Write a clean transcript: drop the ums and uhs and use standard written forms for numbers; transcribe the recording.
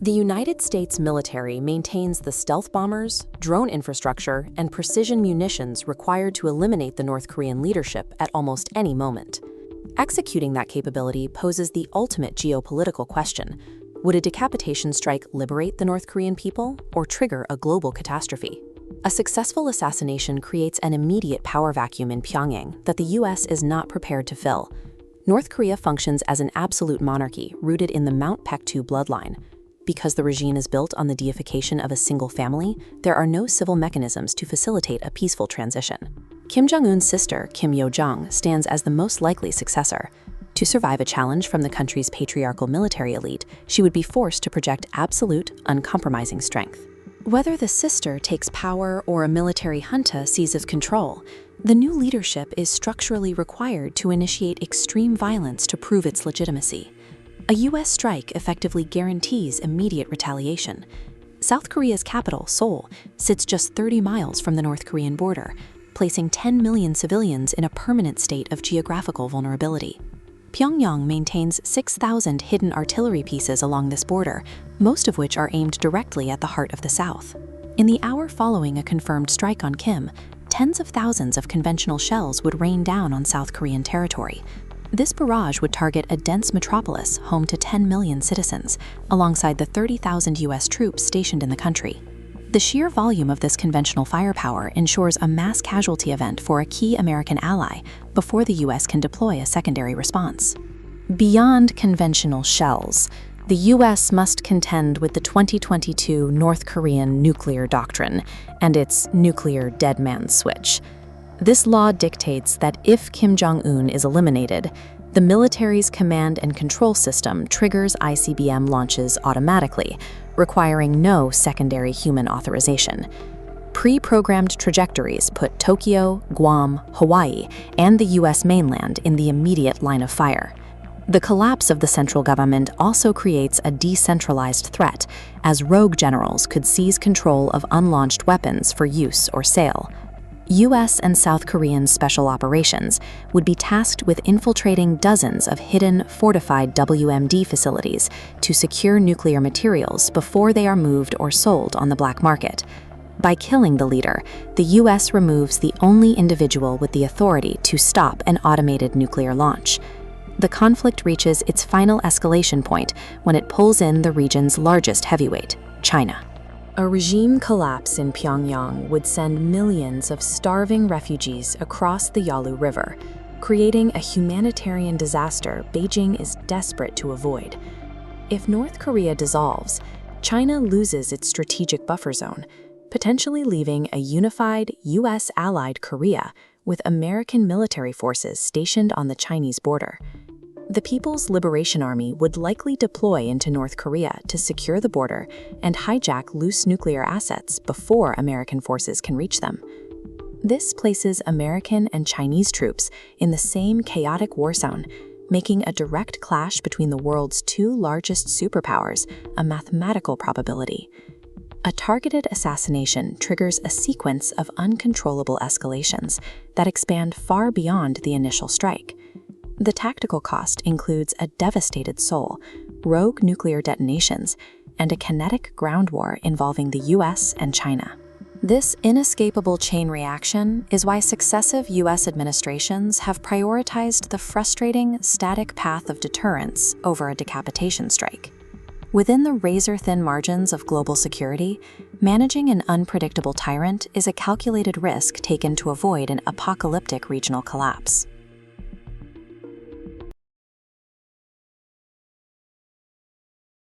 The United States military maintains the stealth bombers, drone infrastructure, and precision munitions required to eliminate the North Korean leadership at almost any moment. Executing that capability poses the ultimate geopolitical question. Would a decapitation strike liberate the North Korean people or trigger a global catastrophe? A successful assassination creates an immediate power vacuum in Pyongyang that the U.S. is not prepared to fill. North Korea functions as an absolute monarchy rooted in the Mount Paektu bloodline. Because the regime is built on the deification of a single family, there are no civil mechanisms to facilitate a peaceful transition. Kim Jong Un's sister, Kim Yo Jong, stands as the most likely successor. To survive a challenge from the country's patriarchal military elite, she would be forced to project absolute, uncompromising strength. Whether the sister takes power or a military junta seizes control, the new leadership is structurally required to initiate extreme violence to prove its legitimacy. A U.S. strike effectively guarantees immediate retaliation. South Korea's capital, Seoul, sits just 30 miles from the North Korean border, placing 10 million civilians in a permanent state of geographical vulnerability. Pyongyang maintains 6,000 hidden artillery pieces along this border, most of which are aimed directly at the heart of the South. In the hour following a confirmed strike on Kim, tens of thousands of conventional shells would rain down on South Korean territory. This barrage would target a dense metropolis home to 10 million citizens, alongside the 30,000 U.S. troops stationed in the country. The sheer volume of this conventional firepower ensures a mass casualty event for a key American ally before the U.S. can deploy a secondary response. Beyond conventional shells, the U.S. must contend with the 2022 North Korean nuclear doctrine and its nuclear dead man switch. This law dictates that if Kim Jong Un is eliminated, the military's command and control system triggers ICBM launches automatically, requiring no secondary human authorization. Pre-programmed trajectories put Tokyo, Guam, Hawaii, and the U.S. mainland in the immediate line of fire. The collapse of the central government also creates a decentralized threat, as rogue generals could seize control of unlaunched weapons for use or sale. U.S. and South Korean special operations would be tasked with infiltrating dozens of hidden, fortified WMD facilities to secure nuclear materials before they are moved or sold on the black market. By killing the leader, the U.S. removes the only individual with the authority to stop an automated nuclear launch. The conflict reaches its final escalation point when it pulls in the region's largest heavyweight, China. A regime collapse in Pyongyang would send millions of starving refugees across the Yalu River, creating a humanitarian disaster Beijing is desperate to avoid. If North Korea dissolves, China loses its strategic buffer zone, potentially leaving a unified U.S.-allied Korea with American military forces stationed on the Chinese border. The People's Liberation Army would likely deploy into North Korea to secure the border and hijack loose nuclear assets before American forces can reach them. This places American and Chinese troops in the same chaotic war zone, making a direct clash between the world's two largest superpowers a mathematical probability. A targeted assassination triggers a sequence of uncontrollable escalations that expand far beyond the initial strike. The tactical cost includes a devastated Seoul, rogue nuclear detonations, and a kinetic ground war involving the U.S. and China. This inescapable chain reaction is why successive U.S. administrations have prioritized the frustrating, static path of deterrence over a decapitation strike. Within the razor-thin margins of global security, managing an unpredictable tyrant is a calculated risk taken to avoid an apocalyptic regional collapse.